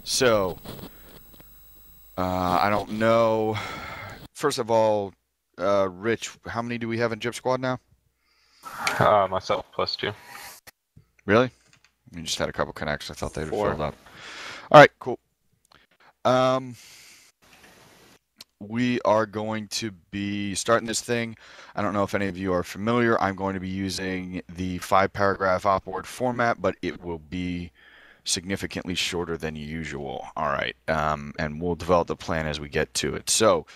So, I don't know. First of all, Rich, how many do we have in Gyp Squad now? Myself plus 2. Really? You just had a couple connects. I thought they would 4. filled up. All right, cool. Um, we are going to be starting this thing. I don't know if any of you are familiar. I'm going to be using the 5-paragraph op-word format, but it will be significantly shorter than usual. All right, and we'll develop the plan as we get to it. So,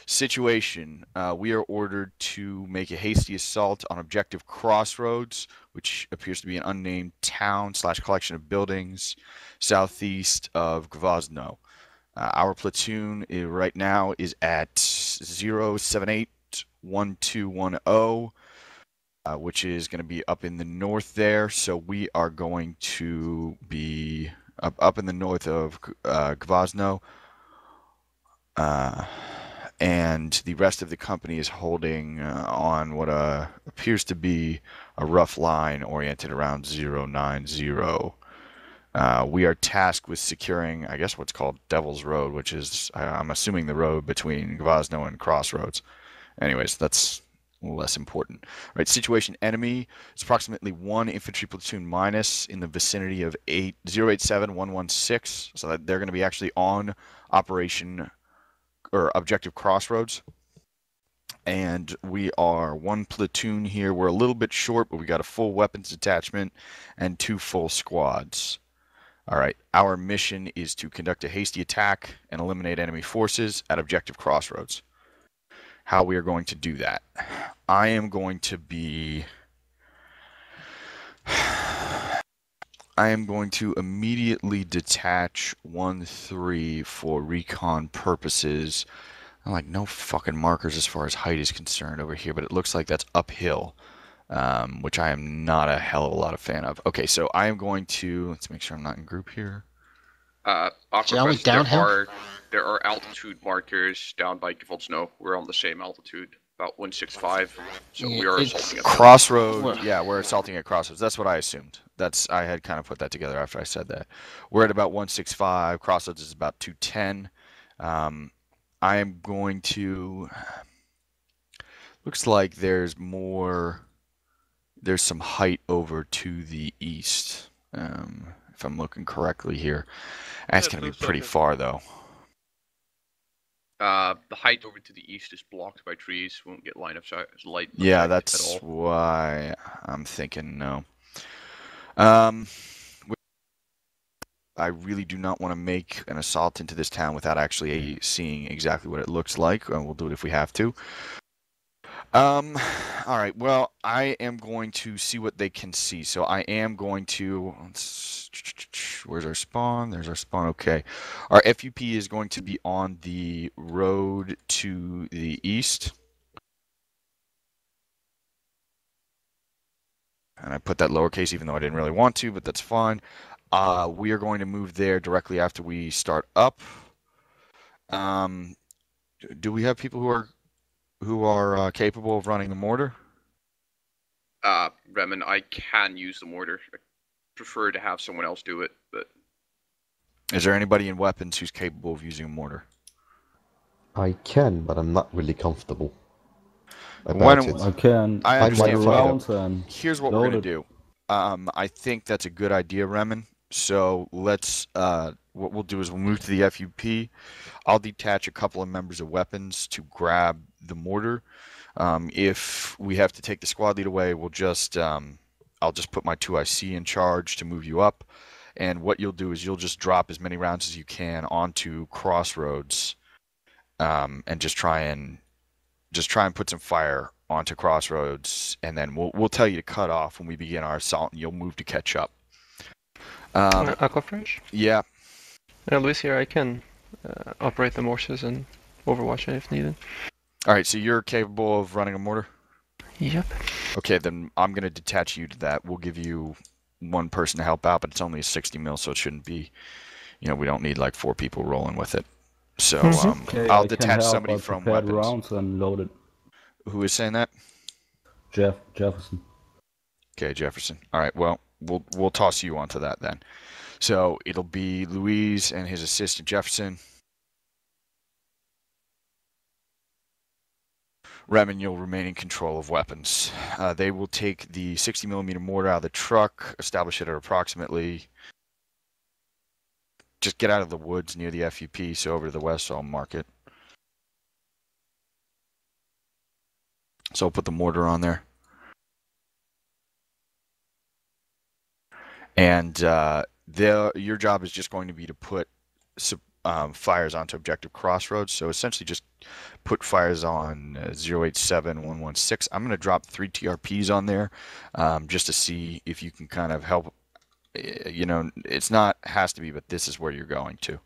situation: we are ordered to make a hasty assault on objective Crossroads, which appears to be an unnamed town/collection of buildings southeast of Gvozno. Our platoon right now is at 0781210, which is going to be up in the north there. So we are going to be up in the north of Gvozno. And the rest of the company is holding on what appears to be a rough line oriented around 090. We are tasked with securing, I guess, what's called Devil's Road, which is, I'm assuming, the road between Gvozno and Crossroads. Anyways, that's less important. All right, situation: enemy is approximately 1 infantry platoon minus in the vicinity of 087116, so that they're going to be actually on operation or objective Crossroads. And we are 1 platoon here. We're a little bit short, but we got a full weapons detachment and 2 full squads. All right, our mission is to conduct a hasty attack and eliminate enemy forces at objective Crossroads. How we are going to do that: I am going to immediately detach 1-3 for recon purposes. I'm like, no fucking markers as far as height is concerned over here, but it looks like that's uphill, which I am not a hell of a lot of fan of. Okay, so I am going to, let's make sure I'm not in group here. Aquafest, downhill? there are altitude markers down by Gvozno. We're on the same altitude, about 165. So we are assaulting at Crossroads. Yeah, we're assaulting at Crossroads. That's what I assumed. I had kind of put that together after I said that. We're at about 165. Crossroads is about 210. I am going to. Looks like there's some height over to the east, if I'm looking correctly here. That's going to be pretty far, though. The height over to the east is blocked by trees. Won't get line of sight. Yeah, that's why I'm thinking no. I really do not want to make an assault into this town without actually seeing exactly what it looks like. We'll do it if we have to. All right. Well, I am going to see what they can see. So I am going to. Where's our spawn? There's our spawn. Okay. Our FUP is going to be on the road to the east. And I put that lowercase even though I didn't really want to, but that's fine. We are going to move there directly after we start up. Do we have people who are capable of running the mortar? Remen, I can use the mortar. I prefer to have someone else do it, but... Is there anybody in weapons who's capable of using a mortar? I can, but I'm not really comfortable about it. I can. I understand. Well, here's what we're going to do. I think that's a good idea, Remen. So let's, what we'll do is we'll move to the FUP. I'll detach a couple of members of weapons to grab the mortar. If we have to take the squad lead away, we'll just, I'll just put my 2IC in charge to move you up. And what you'll do is you'll just drop as many rounds as you can onto Crossroads, and just try and put some fire onto Crossroads, and then we'll tell you to cut off when we begin our assault, and you'll move to catch up. Aquafresh? Yeah. Luis here. I can operate the mortars and overwatch it if needed. All right, so you're capable of running a mortar? Yep. Okay, then I'm going to detach you to that. We'll give you 1 person to help out, but it's only a 60 mil, so it shouldn't be, we don't need like 4 people rolling with it. So okay, I'll detach somebody from weapons. Rounds and loaded. Who is saying that? Jefferson. Okay, Jefferson. All right, well, we'll toss you onto that then. So it'll be Louise and his assistant Jefferson. Remen, you'll remain in control of weapons. They will take the 60mm mortar out of the truck, establish it at approximately. Just get out of the woods near the FUP, so over to the west, so I'll mark it. So I'll put the mortar on there. And your job is just going to be to put fires onto objective crossroads. So essentially just put fires on 087116. I'm going to drop 3 TRPs on there just to see if you can kind of help. You know, it's not has to be, but this is where you're going to.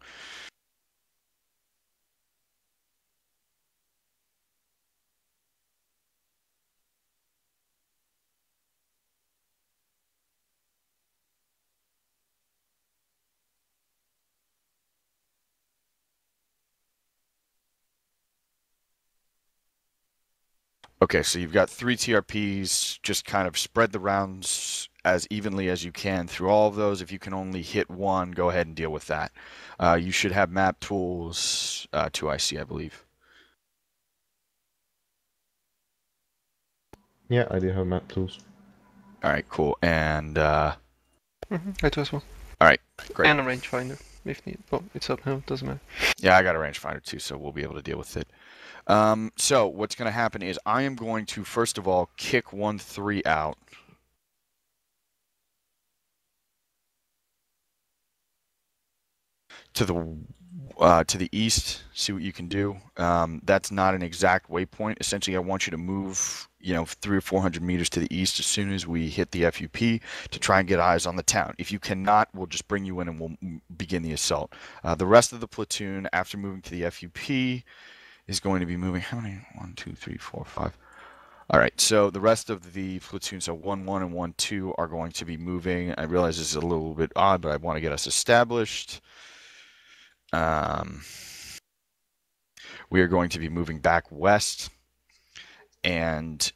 Okay, so you've got 3 TRPs. Just kind of spread the rounds as evenly as you can through all of those. If you can only hit one, go ahead and deal with that. You should have map tools 2IC, I believe. Yeah, I do have map tools. All right, cool. And I do as well. all right, great. And a rangefinder if needed. Well, it's uphill, doesn't matter. Yeah, I got a rangefinder too, so we'll be able to deal with it. So what's going to happen is I am going to first of all kick 1-3 out. To the east, see what you can do. That's not an exact waypoint. Essentially, I want you to move, 300 or 400 meters to the east as soon as we hit the FUP to try and get eyes on the town. If you cannot, we'll just bring you in and we'll begin the assault. The rest of the platoon, after moving to the FUP, is going to be moving. How many? 1, 2, 3, 4, 5. All right, so the rest of the platoon, so 1-1 and 1-2, are going to be moving. I realize this is a little bit odd, but I want to get us established. We are going to be moving back west and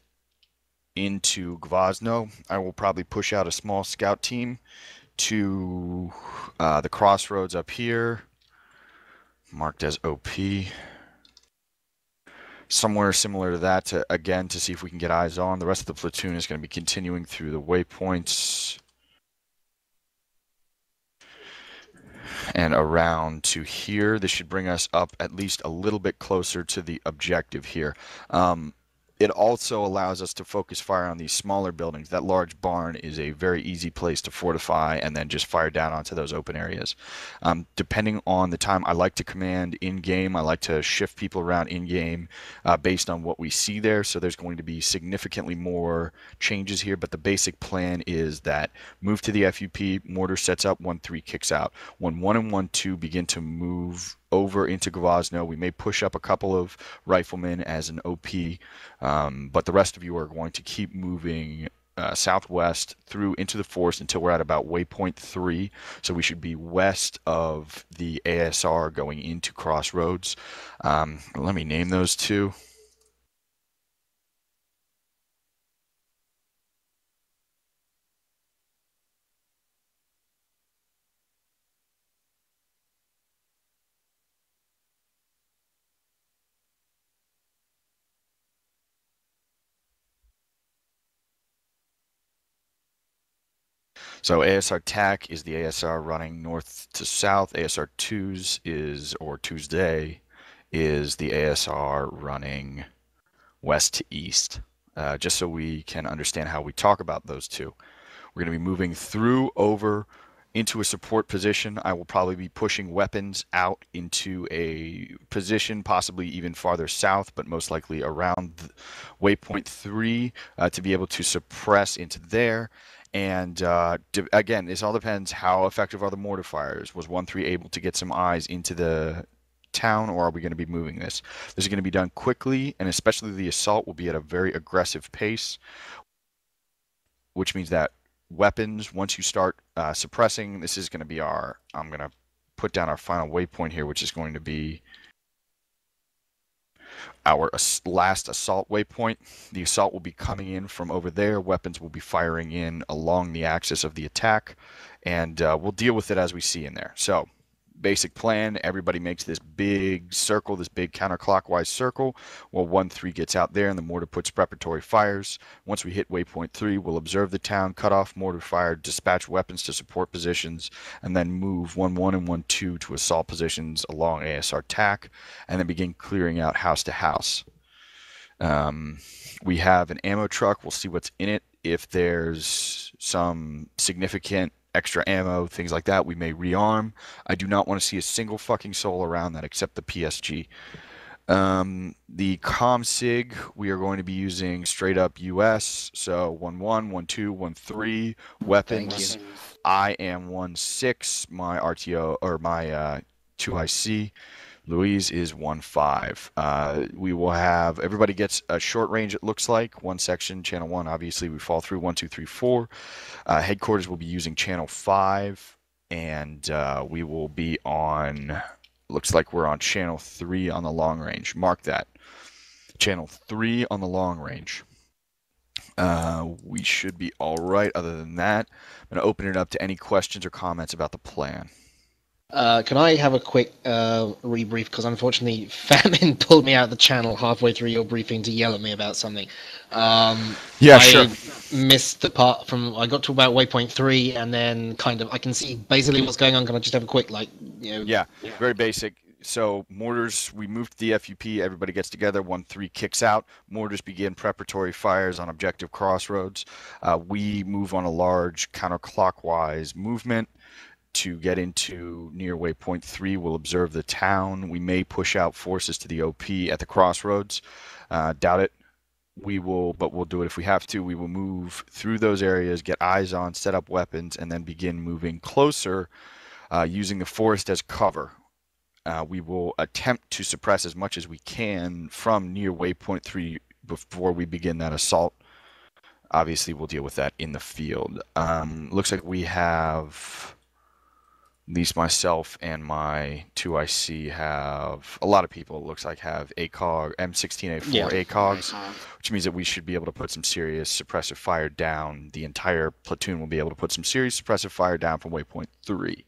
into Gvozno. I will probably push out a small scout team to the crossroads up here, marked as OP. Somewhere similar to that, again, to see if we can get eyes on. The rest of the platoon is going to be continuing through the waypoints and around to here. This should bring us up at least a little bit closer to the objective here. It also allows us to focus fire on these smaller buildings. That large barn is a very easy place to fortify and then just fire down onto those open areas. Depending on the time, I like to command in-game. I like to shift people around in-game based on what we see there. So there's going to be significantly more changes here, but the basic plan is that move to the FUP, mortar sets up, 1-3 kicks out. When 1 and 1-2 begin to move over into Gvozno, we may push up a couple of riflemen as an OP, but the rest of you are going to keep moving southwest through into the forest until we're at about waypoint 3. So we should be west of the ASR going into Crossroads. Let me name those two. So ASR TAC is the ASR running north to south. ASR 2s is, or Tuesday, is the ASR running west to east. Just so we can understand how we talk about those two. We're going to be moving through over into a support position. I will probably be pushing weapons out into a position, possibly even farther south, but most likely around waypoint 3 to be able to suppress into there. And again, this all depends how effective are the mortar fires. Was 1-3 able to get some eyes into the town, or are we going to be moving this? This is going to be done quickly, and especially the assault will be at a very aggressive pace, which means that weapons, once you start suppressing, this is going to be our, I'm going to put down our final waypoint here, which is going to be our last assault waypoint. The assault will be coming in from over there. Weapons will be firing in along the axis of the attack, and we'll deal with it as we see in there. So, basic plan, everybody makes this big circle, this big counterclockwise circle, while 1-3 gets out there and the mortar puts preparatory fires. Once we hit waypoint 3, we'll observe the town, cut off mortar fire, dispatch weapons to support positions, and then move 1-1 and 1-2 to assault positions along ASR TAC, and then begin clearing out house to house. We have an ammo truck. We'll see what's in it. If there's some significant extra ammo, things like that, we may rearm. I do not want to see a single fucking soul around that except the PSG. The comm sig, we are going to be using straight up US, so 1-1, 1-2, 1-3 weapons. I am 1-6, my RTO or my 2IC. Louise is 1-5. We will have everybody gets a short range. It looks like one section, channel 1. Obviously, we fall through 1, 2, 3, 4. Headquarters will be using channel 5, and we will be on. Looks like we're on channel 3 on the long range. Mark that. Channel 3 on the long range. We should be all right. Other than that, I'm going to open it up to any questions or comments about the plan. Can I have a quick rebrief? Because unfortunately, Famine pulled me out of the channel halfway through your briefing to yell at me about something. Yeah, sure. I missed the part from I got to about waypoint 3, and then kind of I can see basically what's going on. Can I just have a quick Yeah, very basic. So mortars, we moved to the FUP. Everybody gets together. 1-3 kicks out. Mortars begin preparatory fires on objective crossroads. We move on a large counterclockwise movement to get into near waypoint 3. We'll observe the town. We may push out forces to the OP at the crossroads. Doubt it. We will, but we'll do it if we have to. We will move through those areas, get eyes on, set up weapons, and then begin moving closer using the forest as cover. We will attempt to suppress as much as we can from near waypoint 3 before we begin that assault. Obviously, we'll deal with that in the field. Looks like we have, at least myself and my 2IC have, a lot of people, it looks like, have ACOG, M16A4 ACOGs, which means that we should be able to put some serious suppressive fire down. The entire platoon will be able to put some serious suppressive fire down from waypoint 3.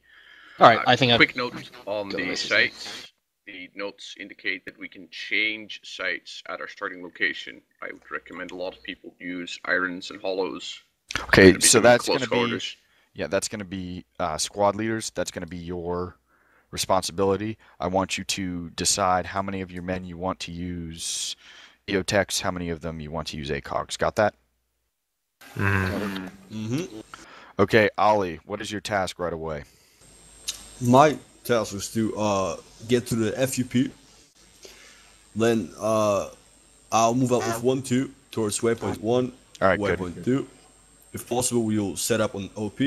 All right, I think quick note on the sites. The notes indicate that we can change sites at our starting location. I would recommend a lot of people use irons and hollows. Okay, so that's going to be, yeah, that's going to be squad leaders. That's going to be your responsibility. I want you to decide how many of your men you want to use EOTechs, how many of them you want to use ACOGs. Got that? Mm-hmm. Okay, Ollie, what is your task right away? My task is to get to the FUP. Then I'll move up with 1-2 towards waypoint 1, All right, waypoint good. 2. If possible, we'll set up an OP.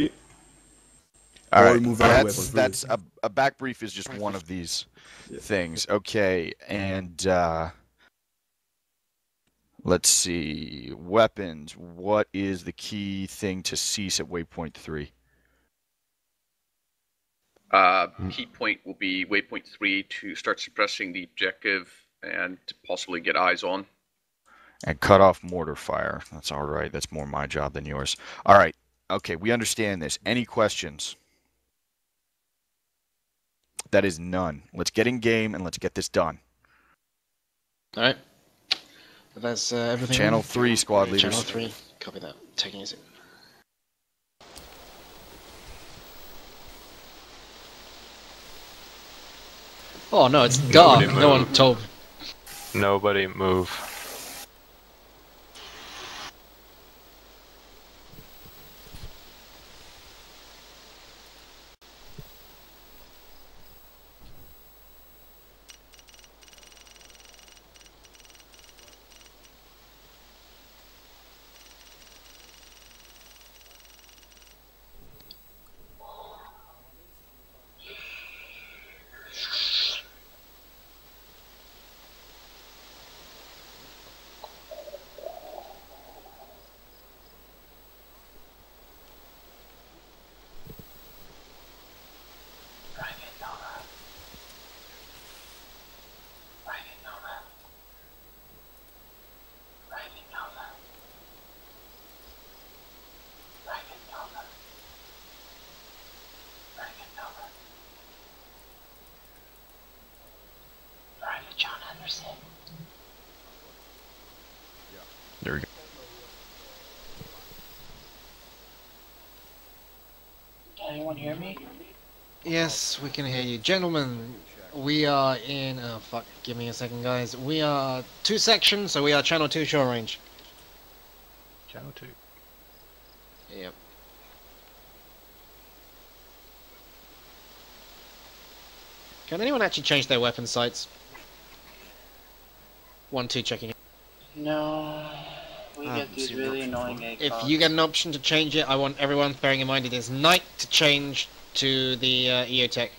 All or right, move out of waypoint 3. that's a back brief is just one of these things. Okay, and let's see, weapons. What is the key thing to cease at waypoint 3? Key point will be waypoint 3 to start suppressing the objective and to possibly get eyes on. And cut off mortar fire. That's all right. That's more my job than yours. All right. Okay, we understand this. Any questions? That is none. Let's get in game and let's get this done. All right. That's everything. Channel 3, squad leaders. Channel 3. Copy that. Taking it. Oh no, it's dark. No one told. Nobody move. hear me? Yes, we can hear you. Gentlemen, we are in... Oh, fuck. Give me a second, guys. We are 2 sections, so we are channel 2 short range. Channel 2. Yep. Can anyone actually change their weapon sights? 1-2 checking. No. We get these really annoying ACOGs. If you get an option to change it, I want everyone bearing in mind it is night to change to the EOTech.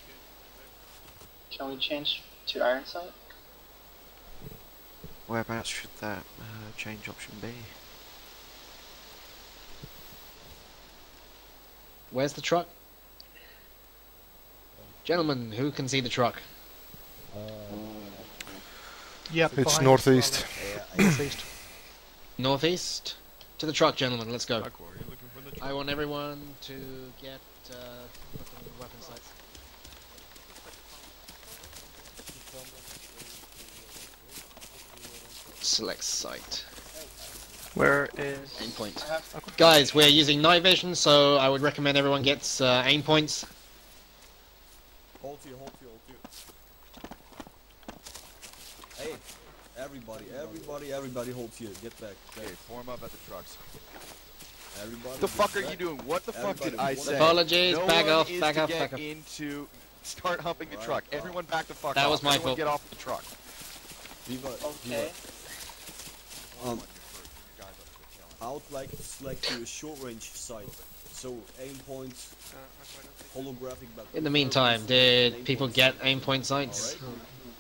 Can we change to iron sight? Whereabouts should that change option be? Where's the truck? Gentlemen, who can see the truck? Yep, It's northeast. northeast. Northeast? To the truck, gentlemen, let's go. I want everyone to get weapon sights. Select site. Where is Aim point. Guys, we're using night vision, so I would recommend everyone gets aim points. Hold you. Hey, everybody hold here. Get back. Okay, form up at the trucks. Everybody. What the fuck are you doing? What the fuck did I say? Apologies, no back one off, is back to off, get back off. into start humping the truck. Everyone back the fuck off. That was my Everyone fault. get off the truck. Okay. I would like to select you a short range sight. So aim points, holographic back. In the meantime, did people get aim point sights?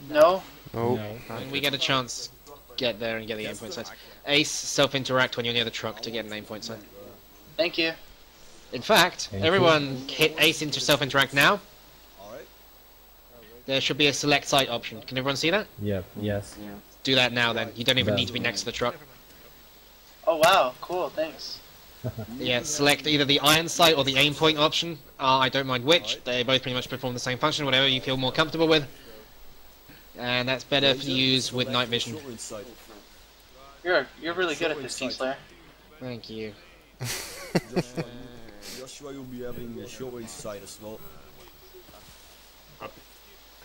No. Oh. When we get a chance, get there and get the aim point sights. Ace, self-interact when you're near the truck to get an aim point sight. Thank you. In fact, everyone hit Ace into self-interact now. Alright. There should be a select site option. Can everyone see that? Yep, yes. Do that now then. You don't even need to be next to the truck. Oh wow, cool, thanks. Yeah, select either the iron sight or the aim point option. I don't mind which. They both pretty much perform the same function, whatever you feel more comfortable with. And that's better to use with night vision. You're really good at this, Team Slayer. Thank you. Joshua, you'll be having a short range sight as well.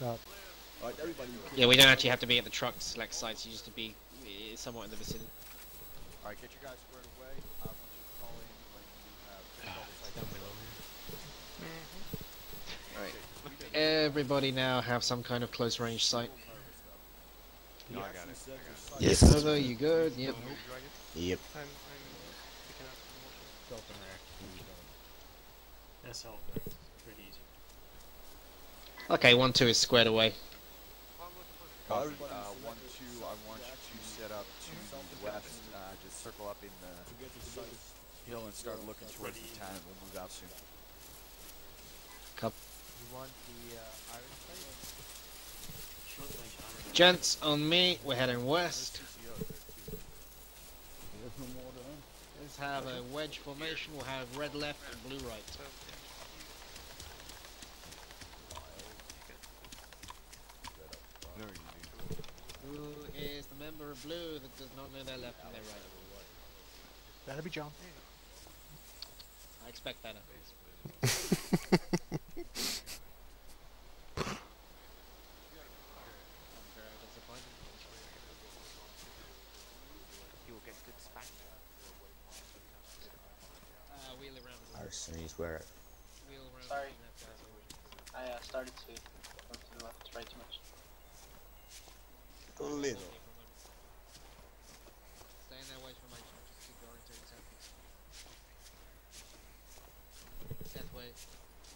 Alright, everybody. Yeah, we don't actually have to be at the truck to select sites. You just have to be somewhat in the vicinity. Alright, get your guys squared away. I want you to call in when you have Right. Everybody now have some kind of close range sight. No, I got it. Yes. Over, you good? Yep. Yep. That's all pretty easy. Okay, 1-2 is squared away. 1-2, I want you to set up to the west. Just circle up in the hill and start looking towards the town. We'll move out soon. You want the iron sight? Gents, on me, we're heading west. Let's have a wedge formation. We'll have red left and blue right. Who is the member of blue that does not know their left and their right? That'll be John. I expect better. Wheel around. Arsenie's where? Wheel around. Sorry. I started to go to the left, right too much. A little. Stay in that wedge formation. Just keep orientating southeast. That way,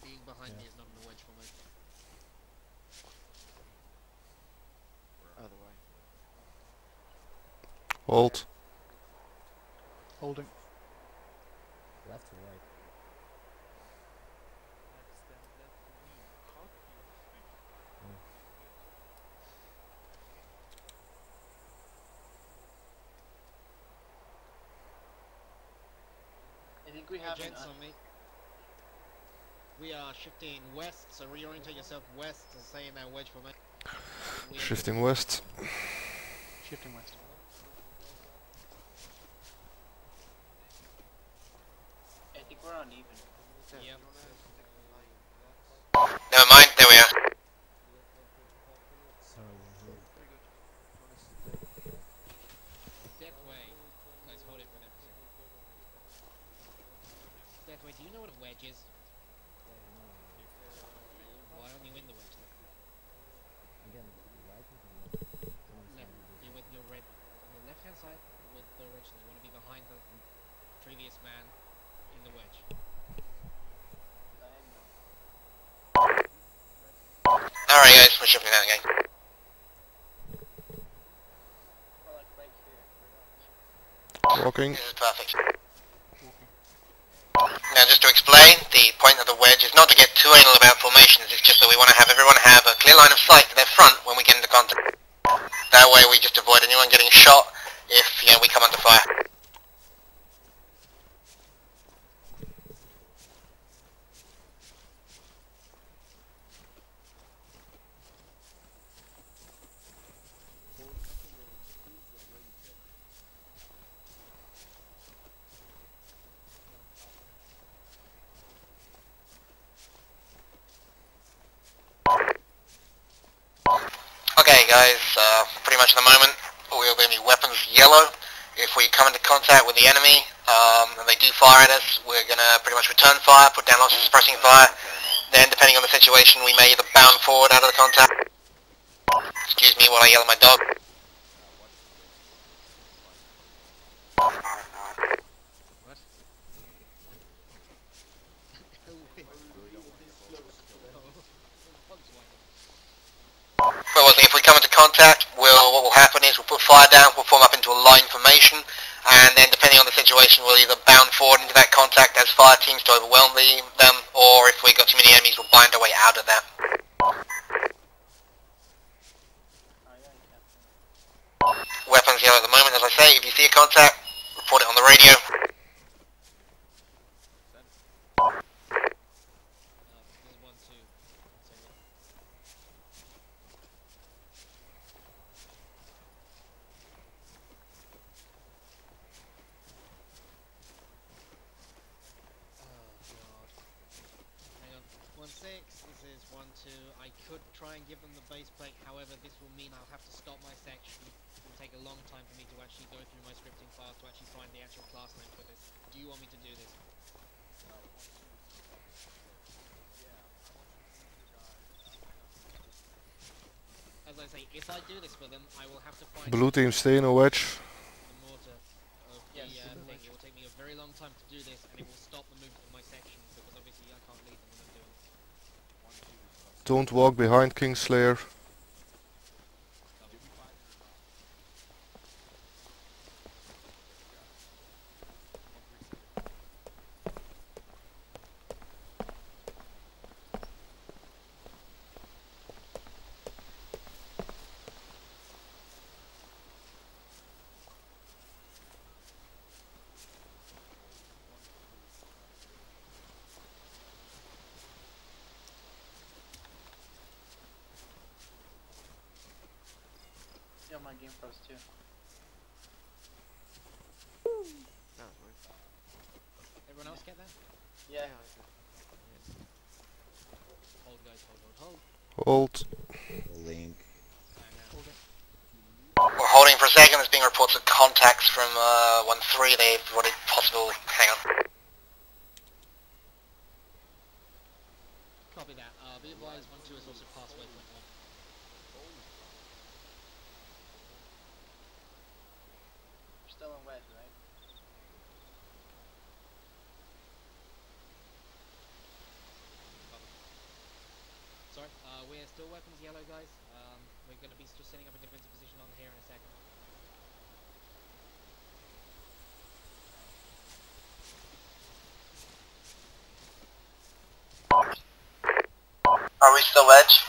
being behind me is not in the wedge formation. Other way. Hold. Holding. Left or right? I think we have Gents on me. We are shifting west, so reorientate yourself west to stay in that wedge formation. Shifting west. Shifting west. I think we're uneven. Yep. guys, we're shifting out again. We're like right here. Walking. This is perfect. Now just to explain, the point of the wedge is not to get too anal about formations, it's just that we want to have everyone have a clear line of sight to their front when we get into contact. That way we just avoid anyone getting shot if, you know, we come under fire. Okay guys, pretty much at the moment we're going to be weapons yellow. If we come into contact with the enemy and they do fire at us, we're going to pretty much return fire, put down lots of suppressing fire. Then depending on the situation we may either bound forward out of the contact. Excuse me while I yell at my dog. But if we come into contact, what will happen is we'll put fire down, we'll form up into a line formation, and then depending on the situation we'll either bound forward into that contact as fire teams to overwhelm them, or if we've got too many enemies we'll bind our way out of that. Weapons yellow at the moment, as I say, if you see a contact, report it on the radio. This is 1-2. I could try and give them the base plate, however this will mean I'll have to stop my section. It will take a long time for me to actually go through my scripting files to actually find the actual class name for this. Do you want me to do this? As I say, if I do this for them, I will have to find Blue team stay in a wedge. the mortar of the thing. It will take me a very long time to do this, and it will stop the movement of my section, because obviously I can't lead them when I'm doing it. Don't walk behind Kingslayer. Yeah, my game froze too. Everyone else get that? Yeah. Hold guys, hold. Hold. Link. We're holding for a second, there's being reports of contacts from 1-3, they've reported possible, hang on. Copy that. Be advised, 1-2 is also passed away from 1. We're still in wedge, right? Sorry, we're still weapons yellow, guys. We're going to be just setting up a defensive position on here in a second. Are we still wedge?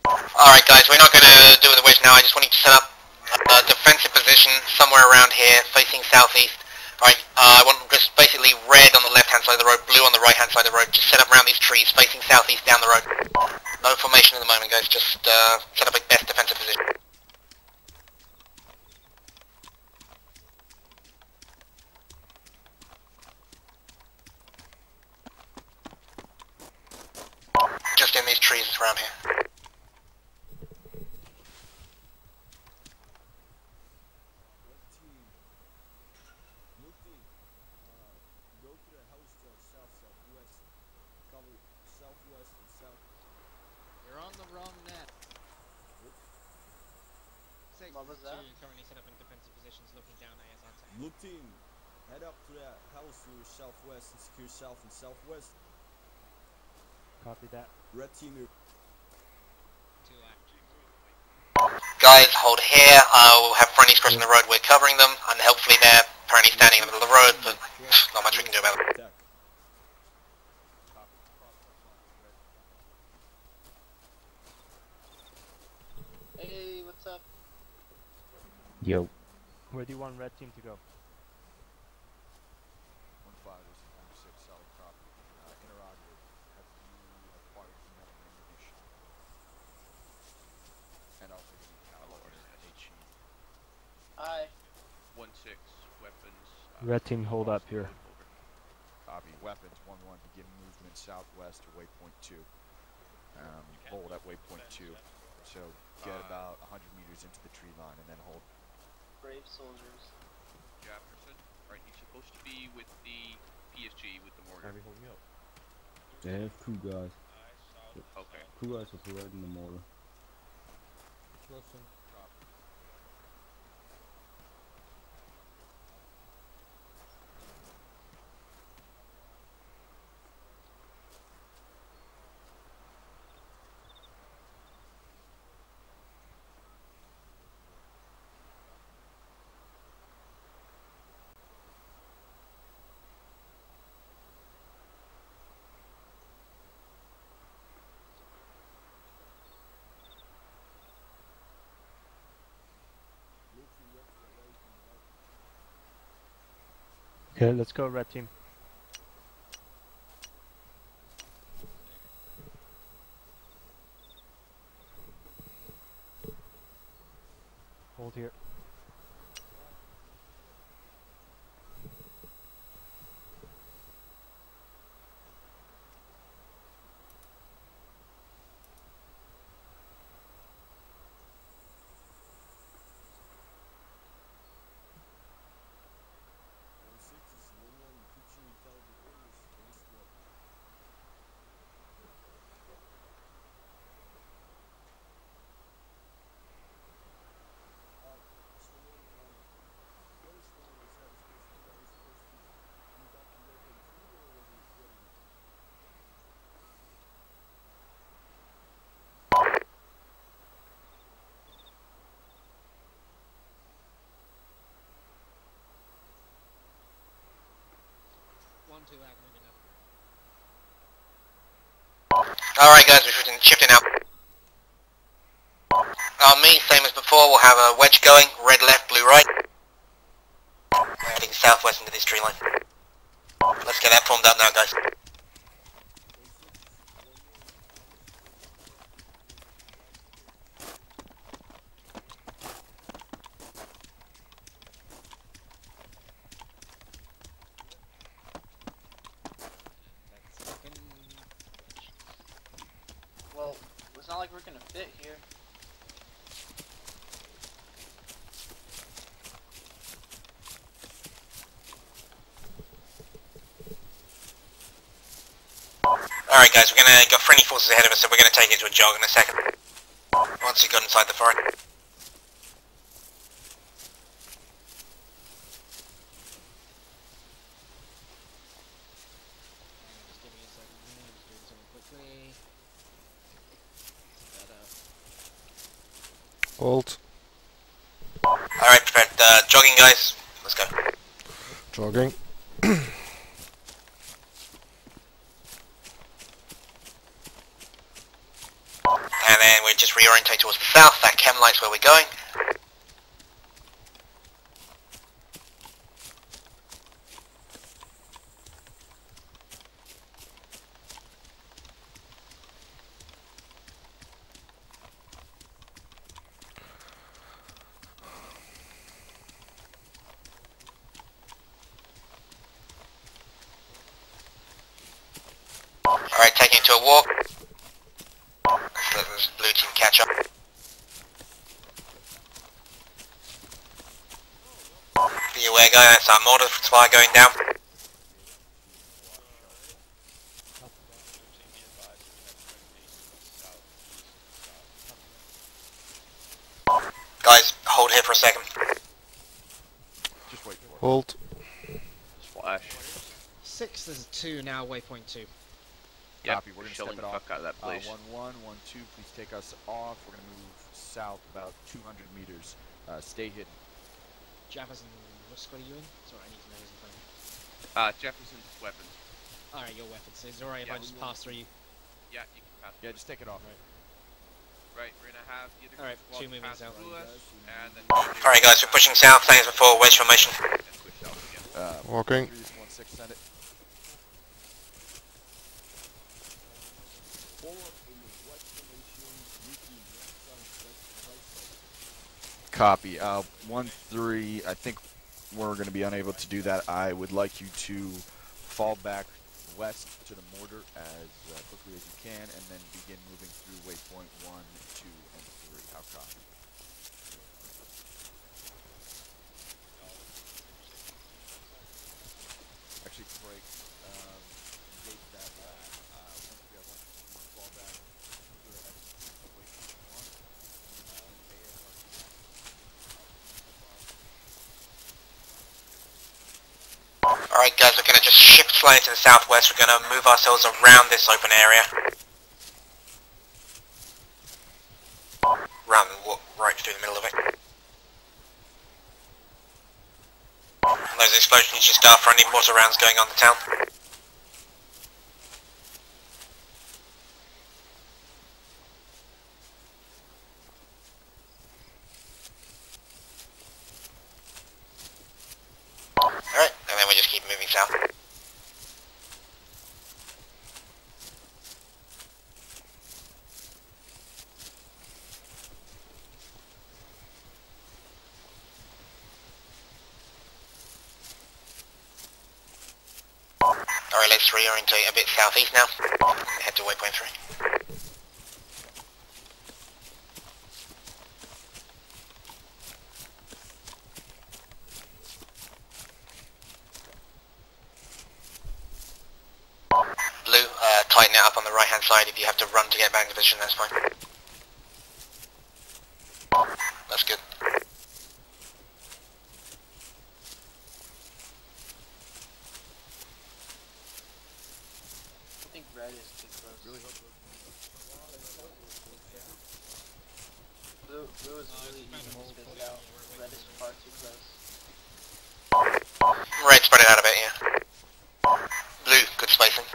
Alright guys, we're not going to do the wedge now, I just want you to set up a defensive position somewhere around here, facing southeast. Alright, I want just basically red on the left hand side of the road, blue on the right hand side of the road, just set up around these trees, facing southeast down the road. No formation at the moment guys, just set up a best defensive position. Just in these trees around here. You're on the wrong net. What was that? Currently set up in defensive positions looking down AS on tank. Blue team, head up to that house to your southwest and secure south and southwest. Copy that. Red team move. Guys, hold here. I'll have friendlies crossing the road. We're covering them, and hopefully they're apparently standing in the middle of the road, but not much we can do about it. Hey, what's up? Yo. Where do you want red team to go? 1-5, this is 1-6, solid copy. Interrogative, have you acquired enough ammunition? And also give me caliber HE. Hi. 1-6, weapons. Red team hold up here. Copy, weapons, 1-1, begin movement southwest to waypoint 2. Hold at waypoint 2. So get about 100 meters into the tree line and then hold. Brave soldiers. Jefferson, right, you're supposed to be with the PSG, with the mortar. Hold me up. They have 2 guys. Okay. 2 guys are providing the mortar. Okay, let's go red team. Hold here. Alright guys, we're shifting out. Me, same as before, we'll have a wedge going, red left, blue right. We're heading southwest into this tree line. Let's get that formed up now, guys. Well, it's not like we're gonna fit here. Alright guys, we're gonna got friendly forces ahead of us, so we're gonna take it to a jog in a second. Once we got inside the forest. Just give me a second here, just doing something quickly. Hold. Alright, prepared. Jogging guys, let's go. Jogging. And then we just reorientate towards the south, that chem light's where we're going. Alright, taking it to a walk. Let's let this blue team catch up. Be aware guys, that's our mortar supply going down. Guys, hold here for a second. Just wait for it. Hold. Splash. 6, there's 2 now, waypoint 2. Copy. We're gonna shelling step the it off. fuck out of that place. 1-1, 1-2. Please take us off. We're gonna move south about 200 meters. Stay hidden. Jefferson, what squad are you in? Sorry, I need to know his phone. Jefferson's weapons. Alright, your weapons. Is it alright if I just pass through you? Yeah, you can pass. Yeah, just take it off. Right, we're gonna have the other Alright, squad two moving pass south. through us, and then... Alright guys, we're pushing south, thanks before wedge formation. Walking. 316, send it. Copy. 1-3. I think we're going to be unable to do that. I would like you to fall back west to the mortar as quickly as you can, and then begin moving through waypoint 1, 2, and 3. How copy? Actually, break. Engage that. Once we have one, fall back. Alright guys, we're gonna just shift slightly to the southwest. We're gonna move ourselves around this open area. Round and walk right through the middle of it. And those explosions just are friendly mortar rounds going on the town. Alright, and then we just keep moving south. Alright, let's reorientate a bit southeast now. Head to waypoint 3. Blue, tighten it up on the right hand side. If you have to run to get back in position, that's fine. That's good. I think red is too close. Blue is really easy to spit out. Red is far too close. Red, spread it out a bit, yeah. Blue, good spacing.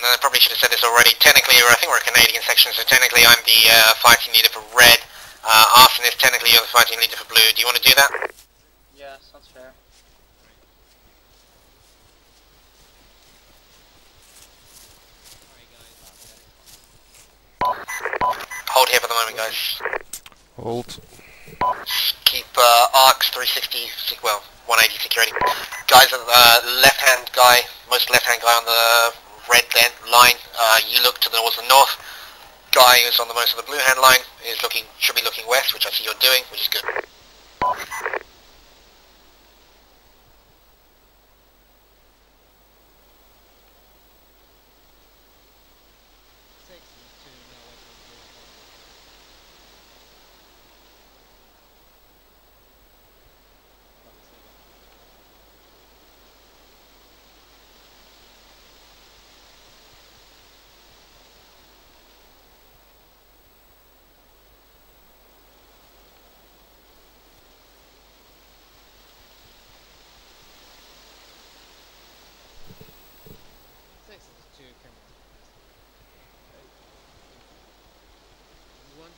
I probably should have said this already. Technically, I think we're a Canadian section, so technically I'm the fighting leader for red. Austin is technically you're the fighting leader for blue. Do you want to do that? Yeah, sounds fair. Hold here for the moment, guys. Hold. Keep arcs 360, well, 180 security. Guys, left-hand guy, most left-hand guy on the red line, you look towards the north. Guy who's on the most of the blue-hand line is should be looking west, which I see you're doing, which is good.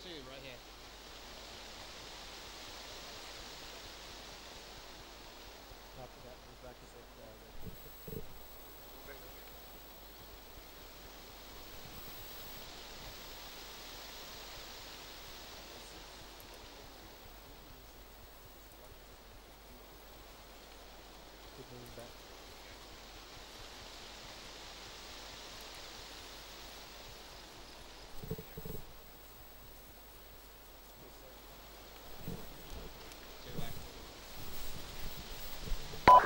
Right here. After that, move back a bit. Keep moving back.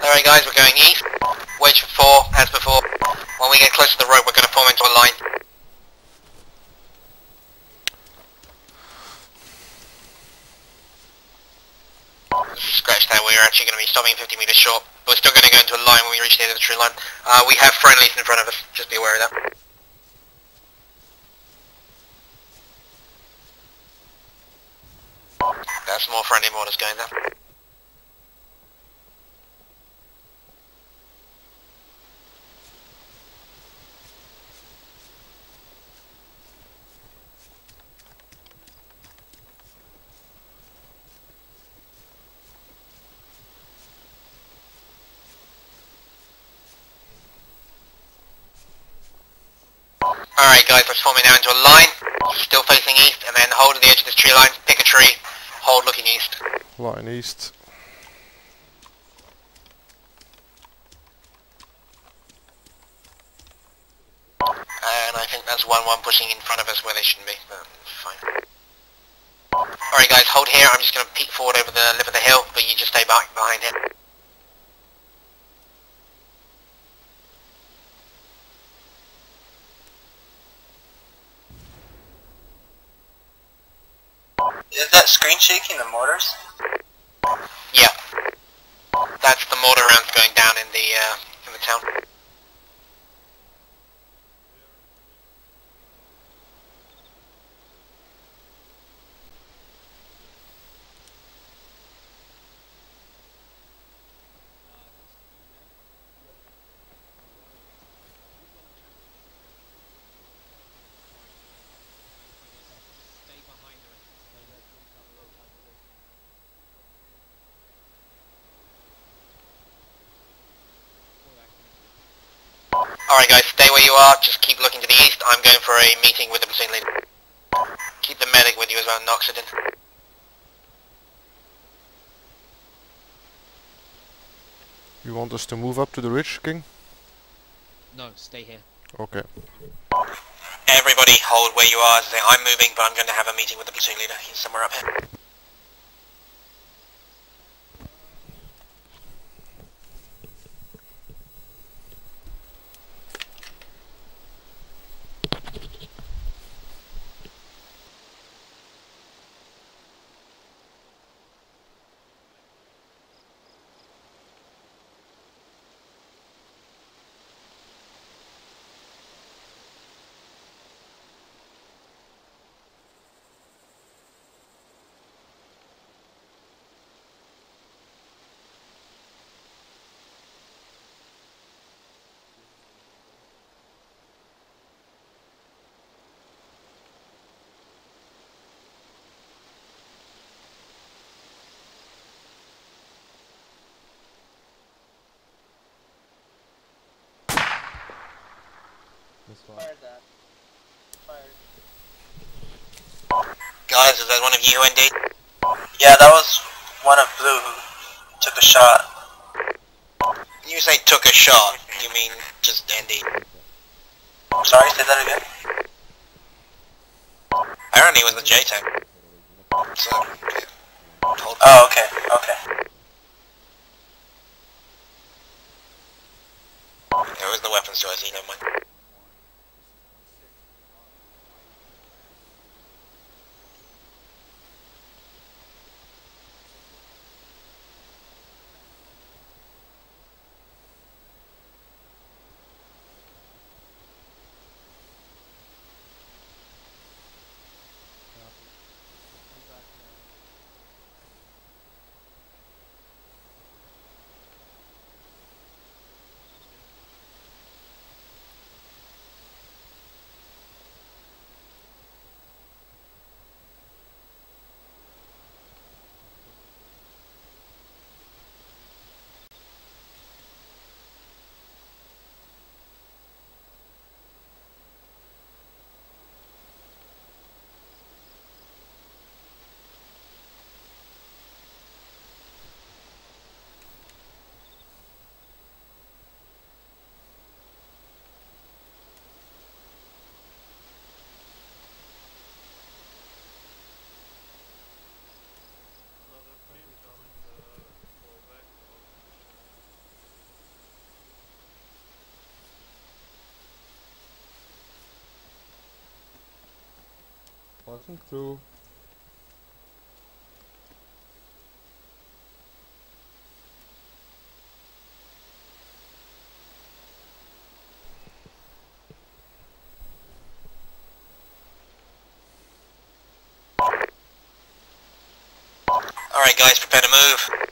Alright guys, we're going east. Wedge for 4, as before. When we get close to the road, we're going to form into a line. Scratch that, we're actually going to be stopping 50 meters short We're still going to go into a line when we reach the end of the tree line. We have friendlies in front of us, just be aware of that. That's more friendly mortars going there. Alright guys, let's form it now into a line, still facing east, and then hold at the edge of this tree line, pick a tree, hold looking east. Line east. And I think that's 1-1 pushing in front of us where they shouldn't be, but fine. Alright guys, hold here, I'm just going to peek forward over the lip of the hill, but you just stay back behind here. Is that screen shaking the mortars? Yeah. That's the mortar rounds going down in the town. Stay behind the rest. Alright guys, stay where you are, just keep looking to the east. I'm going for a meeting with the platoon leader. Keep the medic with you as well, knocks it in. You want us to move up to the ridge, King? No, stay here. Okay. Everybody hold where you are. I'm moving, but I'm going to have a meeting with the platoon leader. He's somewhere up here. Fired that. Fired. Guys, is that one of you, ND? Yeah, that was one of blue who took a shot. You say took a shot, you mean just ND? Sorry, say that again? Apparently it was the JTAC. So, yeah. Hold. Oh, okay, okay. It was the weapons choice, never mind. Passing through. Alright guys, prepare to move.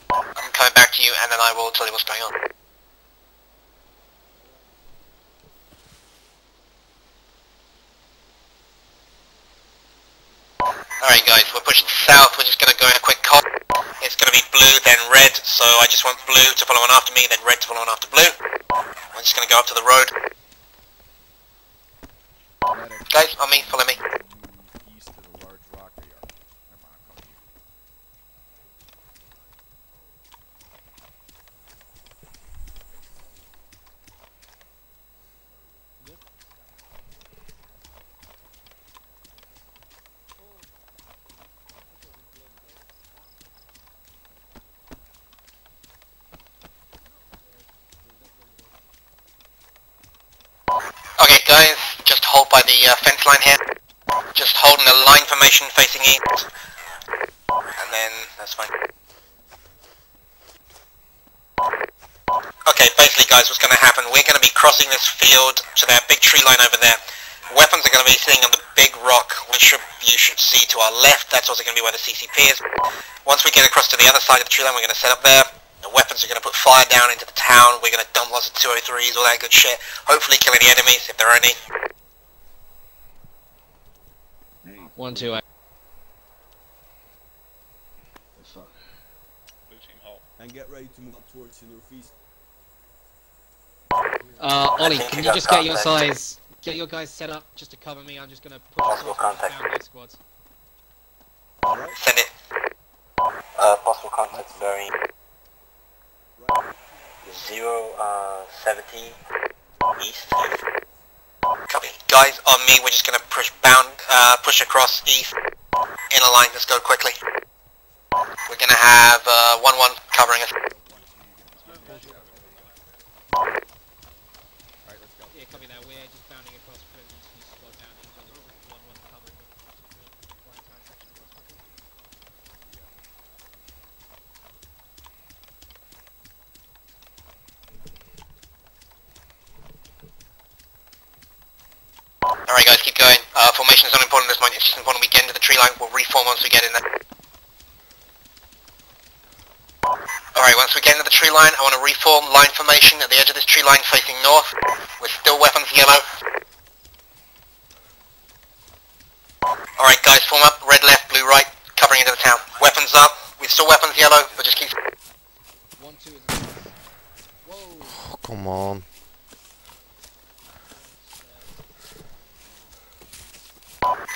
I'm coming back to you and then I will tell you what's going on. Alright guys, we're pushing south, we're just going to go in a quick cop. It's going to be blue, then red, so I just want blue to follow on after me, then red to follow on after blue. I'm just going to go up to the road. Guys, on me, follow me. East of the large rock they are. Never mind, I'm coming to you. Okay guys, just hold by the fence line here. Just holding the line formation facing east. And then, that's fine. Okay, basically guys, what's going to happen, we're going to be crossing this field to that big tree line over there. Weapons are going to be sitting on the big rock, which you should see to our left. That's also going to be where the CCP is. Once we get across to the other side of the tree line, we're going to set up there. The weapons are going to put fire down into the town. We're going to dump lots of 203s, all that good shit. Hopefully kill any enemies, if there are any. 1-2. And get ready to move up towards the northeast. Ollie, can you just get your guys set up just to cover me? I'm just gonna push us off and down those squads. Send it. Possible contact bearing 070 east. Copy. Guys, on me, we're just gonna push across east in a line. Let's go quickly. We're gonna have 1-1 covering us. Alright, let's go. Yeah, copy that. We're just bounding across for these squads down each other. 1-1 covering the entire section across quickly. Alright guys, keep going. Formation is not important at this point, it's just important we get into the tree line. We'll reform once we get in there. Alright, once we get into the tree line, I want to reform line formation at the edge of this tree line facing north. With still weapons yellow. Alright guys, form up, red left, blue right, covering into the town. Weapons up, we've still weapons yellow, but just keep... 1-2 is whoa! Oh, come on.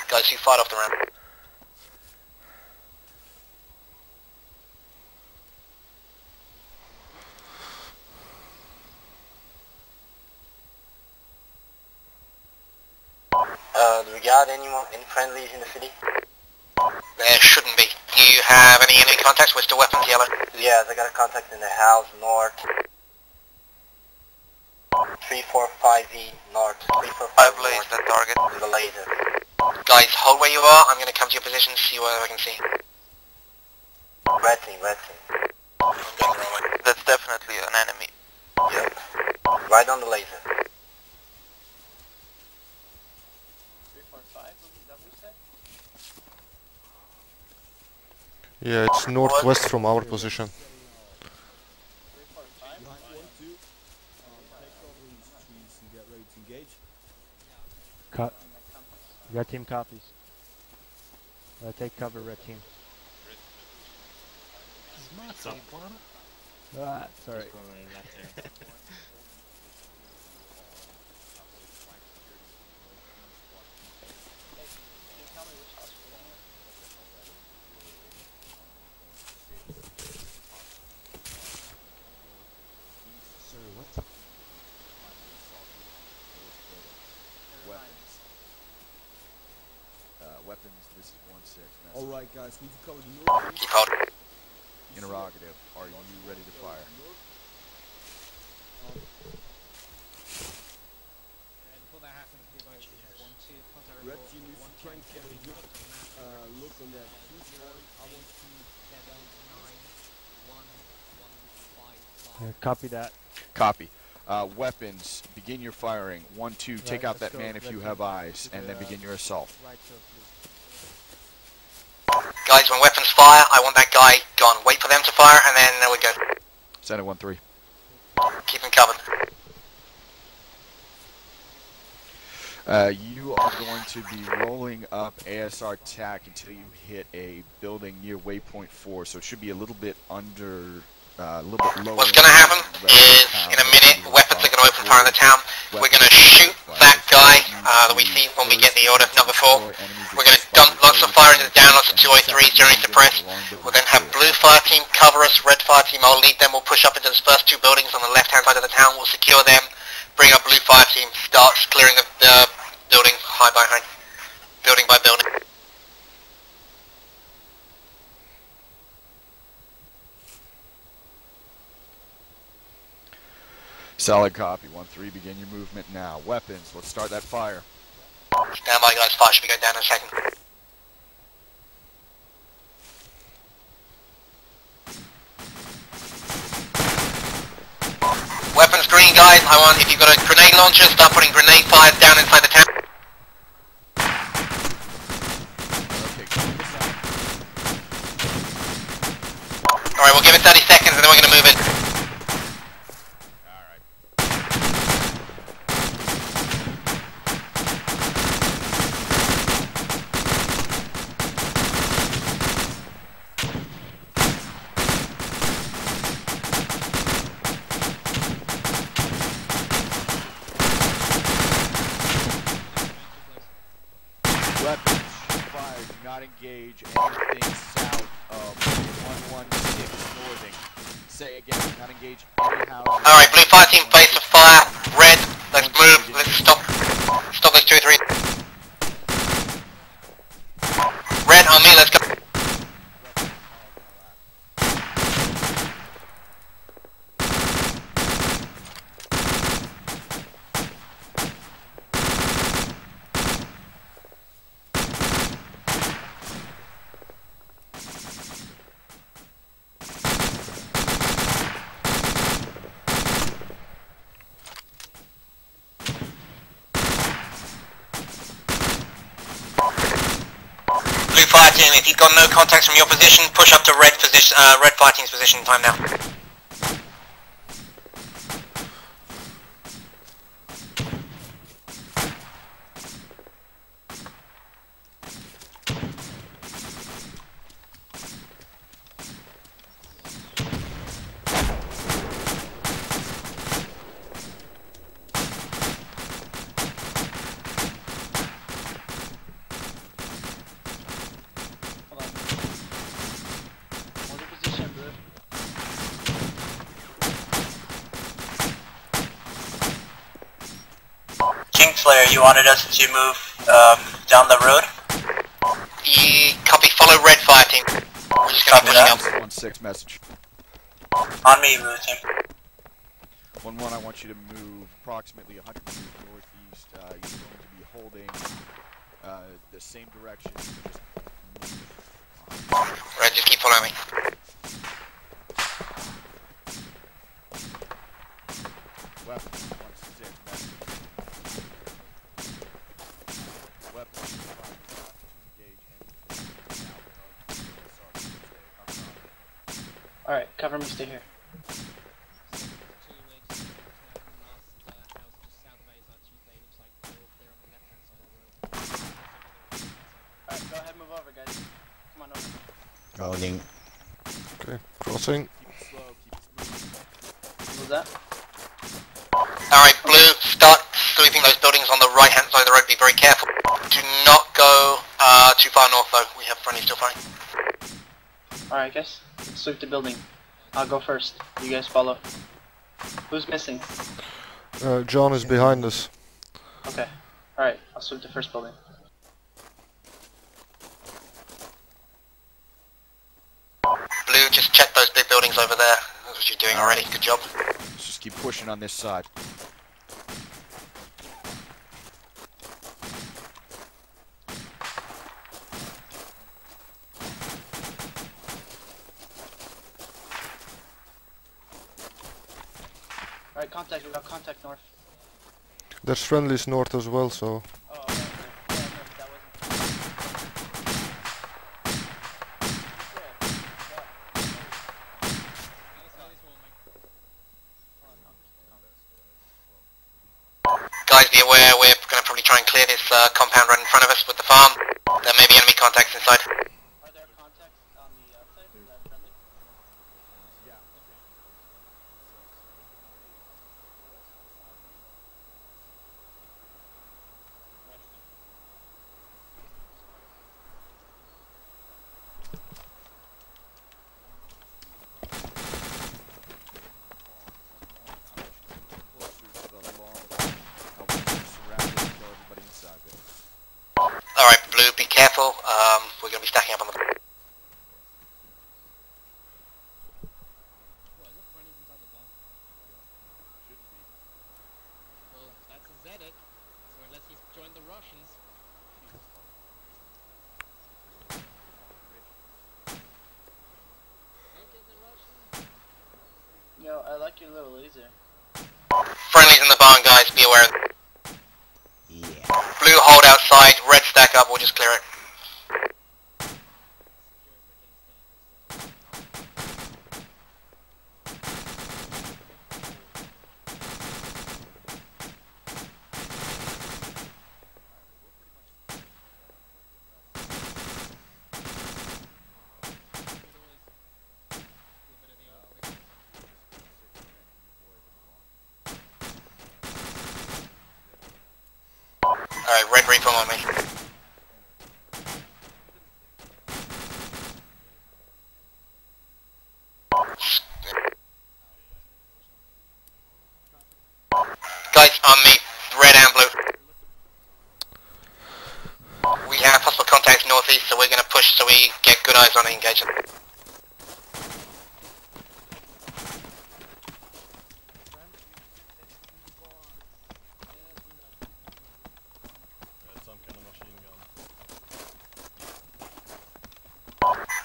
Guys, you fired off the ramp. Do we got any friendlies in the city? There shouldn't be. Do you have any enemy contacts with the weapons yellow? Yes, I got a contact in the house north. 345E north. 345 blaze that target. In the laser. Guys, hold where you are. I'm gonna come to your position, see what I can see. Red team, red team. I'm going the wrong way. That's definitely an enemy. Yep. Right on the laser. 345, is that what you said? Yeah, it's northwest from our position. 345? You have 1-2. Take over these trees and get ready to engage. Red team copies. Take cover, red team. Ah, sorry. Sorry, what? Weapons, this is 1-6. Alright guys, we need to cover the northeast. Keep holding. Interrogative, are you ready to fire? Before that happens, give over 1-2 contact Red report. team, if you can look on that huge one. I want to 7, 9, 1, 1, 5, 5. Copy that. Copy. Weapons, begin your firing. 1-2, take out let's that go. man if Red you team. have eyes, and then begin your assault. Right, so Guys, when weapons fire, I want that guy gone. Wait for them to fire, and then there we go. Center 1-3. Keep him covered. You are going to be rolling up ASR TAC until you hit a building near waypoint 4, so it should be a little bit under, a little bit lower. What's going to happen is, in a minute, weapons are going to open fire on the town. We're going to shoot that guy that we see when we get the order, number 4. We're going to dump lots of fire into the down, lots of 203s, generally suppressed. We'll then have blue fire team cover us, red fire team, I'll lead them, we'll push up into those first 2 buildings on the left-hand side of the town, we'll secure them, bring up blue fire team, starts clearing the building, high by high, building by building. Solid copy. 1-3, begin your movement now. Weapons, let's start that fire. Stand by guys, fire should be going down in a second. Weapons green guys, I want, if you've got a grenade launcher, start putting grenade fires down inside the town. Alright, we'll give it 30 seconds and then we're going to move it. Weapons, fire, do not engage anything south of 116 Northing. Say again, do not engage any house. Alright, blue fire team face to fire, red, let's move, let's stop those 2 3. Red on me, let's go. Blue fire team, if you've got no contacts from your position, push up to red position, red fire team's position. Time now. Kingslayer, you wanted us to move down the road? Copy, follow red fire team. Just Copy that. 1-6 message. On me, blue team. 1-1, I want you to move approximately 100 meters northeast. You're going to be holding the same direction. Red, just keep following me. Weapons, 1-6 message. Weapons, to engage anything south of Alright, cover me, stay here. Alright, go ahead, move over, guys. Come on over. Rolling. Okay, crossing. What was that? Alright, blue, start sweeping those buildings on the right hand side of the road, be very careful. Do not go too far north though, we have friendly still fighting. Alright guys, let's sweep the building. I'll go first, you guys follow. Who's missing? John is behind us. Okay, alright, I'll sweep the first building. Blue, just check those big buildings over there. That's what you're doing already, good job. Let's just keep pushing on this side. Alright, contact, we got contact north. There's friendlies north as well, so... Oh, okay, okay. Yeah, no, that wasn't... probably try and clear this compound right in front of us with the farm. There may be enemy contacts inside. Are there contacts on the outside? Is that friendly? Alright, Blue, be careful. We're going to be stacking up on the... Well, is it friendlies inside the bar? Shouldn't be. Well, that's a Zedek, so unless he's joined the Russians. Look at the Russians. Yo, I like your little laser. Friendlies in the barn, guys, be aware. Blue, hold outside. Red, stack up. We'll just clear it. Alright, red recon on me. Guys, on me. Red and blue. We have possible contacts northeast, so we're going to push so we get good eyes on it, engage them.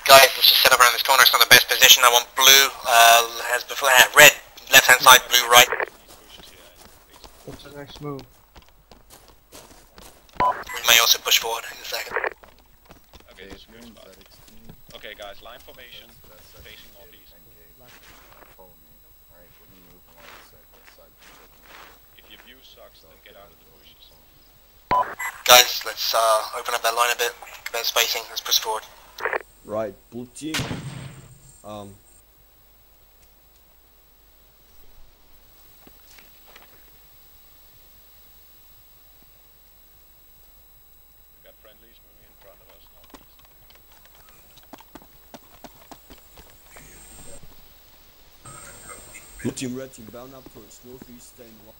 Guys, let's just set up around this corner. It's not the best position. I want blue, as before. Red, left hand side, blue, right. What's the next move? We may also push forward in a second. Okay, this is a good spot. Okay, guys, line formation, facing northeast. If your view sucks, then get out of the bushes. Guys, let's open up that line a bit. Better spacing. Let's push forward. Right, blue team. We got friendlies moving in front of us northeast. Blue team, red team, bound up towards northeast, staying one.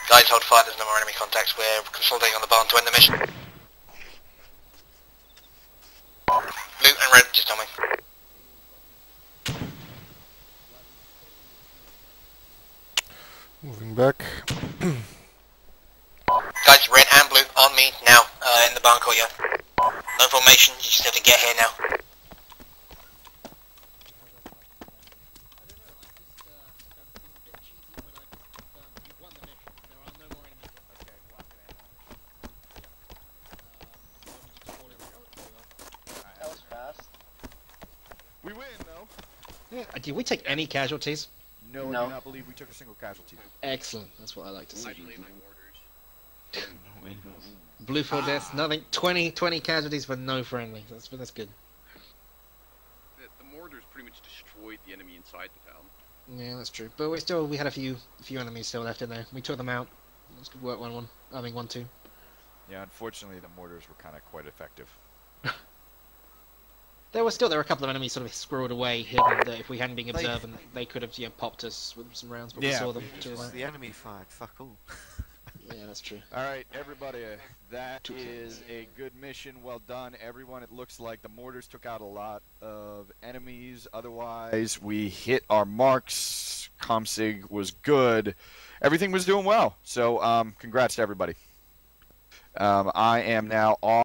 Guys, hold fire. There's no more enemy contacts. We're consolidating on the barn to end the mission. Blue and red, just tell me. Moving back. Guys, red and blue on me now, in the barn courtyard. No formation, you just have to get here now. That was fast. We win, though. Yeah, did we take any casualties? No, No. I do not believe we took a single casualty. Excellent. That's what I like to see. I blame my mortars. Blue for death. Nothing. 20 casualties for no friendly. That's good. The mortars pretty much destroyed the enemy inside the town. Yeah, that's true. But we had a few enemies still left in there. We took them out. It was good work. 1-1. I mean 1-2. Yeah, unfortunately, the mortars were kind of quite effective. There were a couple of enemies sort of squirreled away, hidden, that if we hadn't been observant, they could have popped us with some rounds, but we saw them. The enemy fired, fuck all. Yeah, that's true. Alright, everybody, that is a good mission. Well done, everyone. It looks like the mortars took out a lot of enemies. Otherwise, we hit our marks. Comsig was good. Everything was doing well. So, congrats to everybody. I am now off.